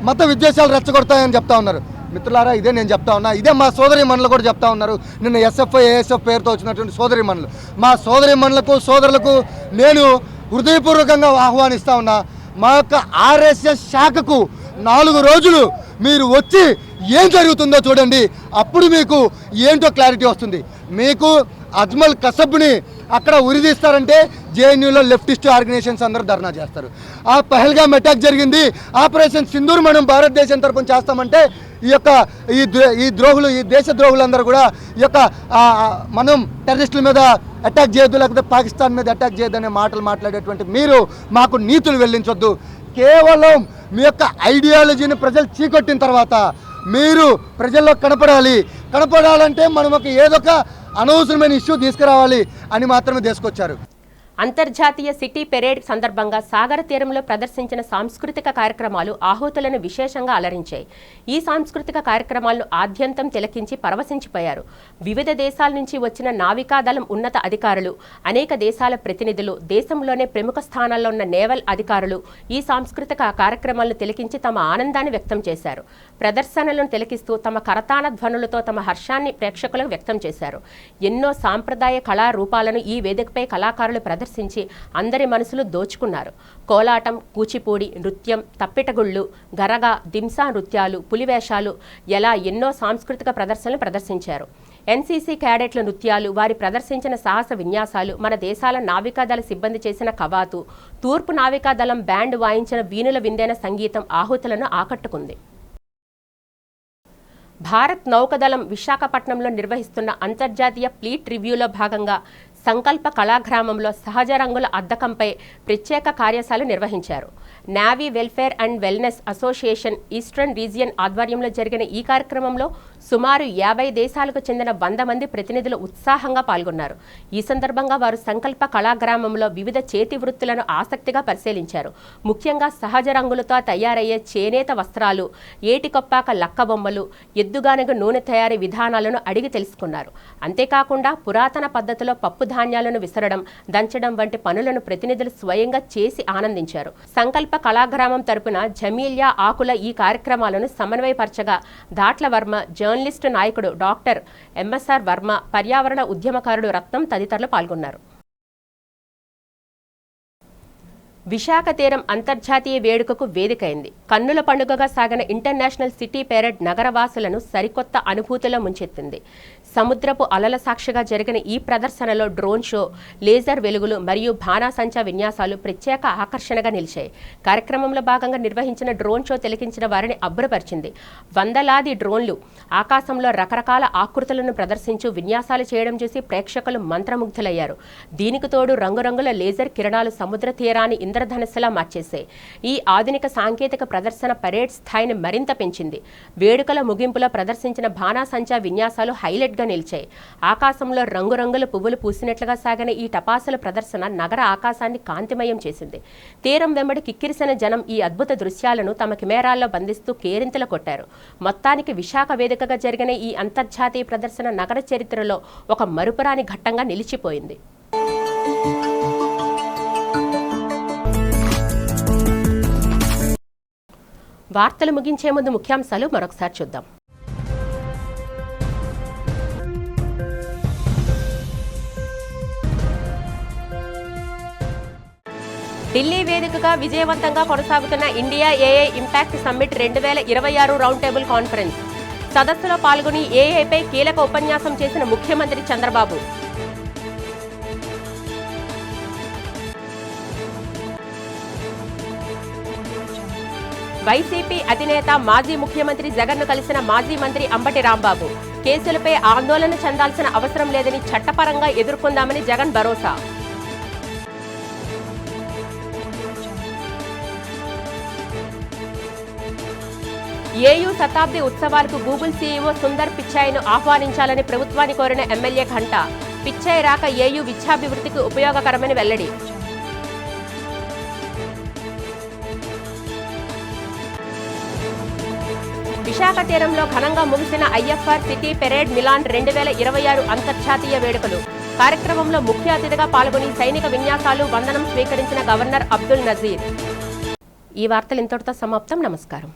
మత విద్వేషాలు రెచ్చగొడతాయని చెప్తా ఉన్నారు. మిత్రులారా, ఇదే నేను చెప్తా ఉన్నా, ఇదే మా సోదరి మనులు కూడా చెప్తా ఉన్నారు. నిన్న ఎస్ఎఫ్ఐ ఏఎస్ఎఫ్ పేరుతో వచ్చినటువంటి సోదరి మనులు, మా సోదరి మనులకు సోదరులకు నేను హృదయపూర్వకంగా ఆహ్వానిస్తా ఉన్నా. మా యొక్క ఆర్ఎస్ఎస్ శాఖకు 4 రోజులు మీరు వచ్చి ఏం జరుగుతుందో చూడండి. అప్పుడు మీకు ఏంటో క్లారిటీ వస్తుంది. మీకు అజ్మల్ కసబ్ని అక్కడ ఉరిదీస్తారంటే జేఎన్యూలో లెఫ్టిస్ట్ ఆర్గనైజేషన్స్ అందరూ ధర్నా చేస్తారు. ఆ పహల్గామ్ అటాక్ జరిగింది, ఆపరేషన్ సింధూర్ మనం భారతదేశం తరపున చేస్తామంటే ఈ ద్రోహులు, ఈ దేశ ద్రోహులందరూ కూడా ఈ యొక్క మనం టెర్రరిస్టుల మీద అటాక్ చేయొద్దు, లేకపోతే పాకిస్తాన్ మీద అటాక్ చేయొద్దనే మాటలు మాట్లాడేటువంటి మీరు మాకు నీతులు వెల్లించొద్దు. కేవలం మీ యొక్క ఐడియాలజీని ప్రజలు చీకొట్టిన తర్వాత మీరు ప్రజల్లో కనపడాలంటే మనం ఏదో ఒక అనవసరమైన ఇష్యూ తీసుకురావాలి అని మాత్రమే తీసుకొచ్చారు. అంతర్జాతీయ సిటీ పెరేడ్ సందర్భంగా సాగర తీరంలో ప్రదర్శించిన సాంస్కృతిక కార్యక్రమాలు ఆహుతులను విశేషంగా అలరించాయి. ఈ సాంస్కృతిక కార్యక్రమాలను ఆద్యంతం తిలకించి పరవశించిపోయారు. వివిధ దేశాల నుంచి వచ్చిన నావికాదళం ఉన్నత అధికారులు, అనేక దేశాల ప్రతినిధులు, దేశంలోనే ప్రముఖ స్థానాల్లో ఉన్న నేవల్ అధికారులు ఈ సాంస్కృతిక కార్యక్రమాలను తిలకించి తమ ఆనందాన్ని వ్యక్తం చేశారు. ప్రదర్శనలను తిలకిస్తూ తమ కరతాళ ధ్వనులతో తమ హర్షాన్ని ప్రేక్షకులకు వ్యక్తం చేశారు. ఎన్నో సాంప్రదాయ కళారూపాలను ఈ వేదికపై కళాకారులు ప్రదర్శించి అందరి మనసులు దోచుకున్నారు. కోలాటం, కూచిపూడి నృత్యం, తప్పిటగుళ్ళు, గరగ, దింసా నృత్యాలు, పులివేషాలు ఎలా ఎన్నో సాంస్కృతిక ప్రదర్శనలు ప్రదర్శించారు. ఎన్సీసీ క్యాడెట్ల నృత్యాలు, వారి ప్రదర్శించిన సాహస విన్యాసాలు, మన దేశాల నావికాదళ సిబ్బంది చేసిన కవాతు, తూర్పు నావికాదళం బ్యాండ్ వాయించిన వీణుల విందైన సంగీతం ఆహుతులను ఆకట్టుకుంది. భారత్ నౌకాదళం విశాఖపట్నంలో నిర్వహిస్తున్న అంతర్జాతీయ ఫ్లీట్ రివ్యూలో భాగంగా సంకల్ప కళాగ్రామంలో సహజ రంగుల అద్దకంపై ప్రత్యేక కార్యశాల నిర్వహించారు. Navy welfare and wellness association eastern region ఆధ్వర్యంలో జరిగిన ఈ కార్యక్రమంలో సుమారు 50 దేశాలకు చెందిన 100 మంది ప్రతినిధులు ఉత్సాహంగా పాల్గొన్నారు. ఈ సందర్భంగా వారు సంకల్ప కళాగ్రామంలో వివిధ చేతి వృత్తులను ఆసక్తిగా పరిశీలించారు. ముఖ్యంగా సహజ రంగులతో తయారయ్యే చేనేత వస్త్రాలు, ఏటికొప్పాక లక్క బొమ్మలు, ఎద్దుగానగ నూనె తయారీ విధానాలను అడిగి తెలుసుకున్నారు. అంతేకాకుండా పురాతన పద్ధతిలో పప్పు ధాన్యాలను విసరడం, దంచడం వంటి పనులను ప్రతినిధులు స్వయంగా చేసి ఆనందించారు. సంకల్ప కళాగ్రామం తరపున జమీలియా ఆకుల ఈ కార్యక్రమాలను సమన్వయపరచగా దాట్ల వర్మ, జర్నలిస్టు నాయకుడు డాక్టర్ ఎంఎస్ఆర్ వర్మ, పర్యావరణ ఉద్యమకారుడు రత్నం తదితరులు పాల్గొన్నారు. విశాఖ తీరం అంతర్జాతీయ వేడుకకు వేదికైంది. కన్నుల పండుగగా సాగిన ఇంటర్నేషనల్ సిటీ పెరేడ్ నగరవాసులను సరికొత్త అనుభూతిలో ముంచెత్తింది. సముద్రపు అలల సాక్షిగా జరిగిన ఈ ప్రదర్శనలో డ్రోన్ షో, లేజర్ వెలుగులు మరియు బాణాసంచా విన్యాసాలు ప్రత్యేక ఆకర్షణగా నిలిచాయి. కార్యక్రమంలో భాగంగా నిర్వహించిన డ్రోన్ షో తిలకించిన వారిని అబ్బురపరిచింది. వందలాది డ్రోన్లు ఆకాశంలో రకరకాల ఆకృతులను ప్రదర్శించు విన్యాసాలు చేయడం చూసి ప్రేక్షకులు మంత్రముగ్ధులయ్యారు. దీనికి తోడు రంగురంగుల లేజర్ కిరణాలు సముద్ర తీరాన్ని ఇంద్రధనుస్సులా మార్చేశాయి. ఈ ఆధునిక సాంకేతిక ప్రదర్శన పరేడ్ స్థాయిని మరింత పెంచింది. వేడుకల ముగింపులో ప్రదర్శించిన బాణాసంచా విన్యాసాలు హైలైట్గా నిలిచాయి. ఆకాశంలో రంగురంగుల పువ్వులు పూసినట్లుగా సాగిన ఈ టపాసుల ప్రదర్శన నగర ఆకాశాన్ని కాంతిమయం చేసింది. తీరం వెంబడి కిక్కిరిసిన జనం ఈ అద్భుత దృశ్యాలను తమ కెమెరాల్లో బంధిస్తూ కేరింతలు కొట్టారు. మొత్తానికి విశాఖ వేదికగా జరిగిన ఈ అంతర్జాతీయ ప్రదర్శన నగర చరిత్రలో ఒక మరుపురాని ఘట్టంగా నిలిచిపోయింది. వార్తలు ముగించే ముందు ముఖ్యాంశాలు మరొకసారి చూద్దాం. ఢిల్లీ వేదికగా విజయవంతంగా కొనసాగుతున్న India AI impact summit 2026 round table conference. సదస్సులో పాల్గొని ఏఐపై కీలక ఉపన్యాసం చేసిన ముఖ్యమంత్రి చంద్రబాబు. వైసీపీ అధినేత మాజీ ముఖ్యమంత్రి జగన్ను కలిసిన మాజీ మంత్రి అంబటి రాంబాబు. కేసులపై ఆందోళన చెందాల్సిన అవసరం లేదని చట్టపరంగా ఎదుర్కొందామని జగన్ భరోసా. ఏయూ శతాబ్ది ఉత్సవాలకు గూగుల్ సీఈఓ సుందర్ పిచాయ్ను ఆహ్వానించాలని ప్రభుత్వాన్ని కోరిన ఎమ్మెల్యే ఘంటా. పిచాయ్ రాక ఏయూ విద్యాభివృద్ధికి ఉపయోగకరమని వెల్లడి. విశాఖ తీరంలో ఘనంగా ముగిసిన ఐఎఫ్ఆర్ సిటీ పెరేడ్ మిలాన్ 2026 అంతర్జాతీయ వేడుకలు. కార్యక్రమంలో ముఖ్య అతిథిగా పాల్గొని సైనిక విన్యాసాలు, వందనం స్వీకరించిన గవర్నర్ అబ్దుల్ నజీర్. ఈ వార్తలు ఇంతటితో సమాప్తం. నమస్కారం.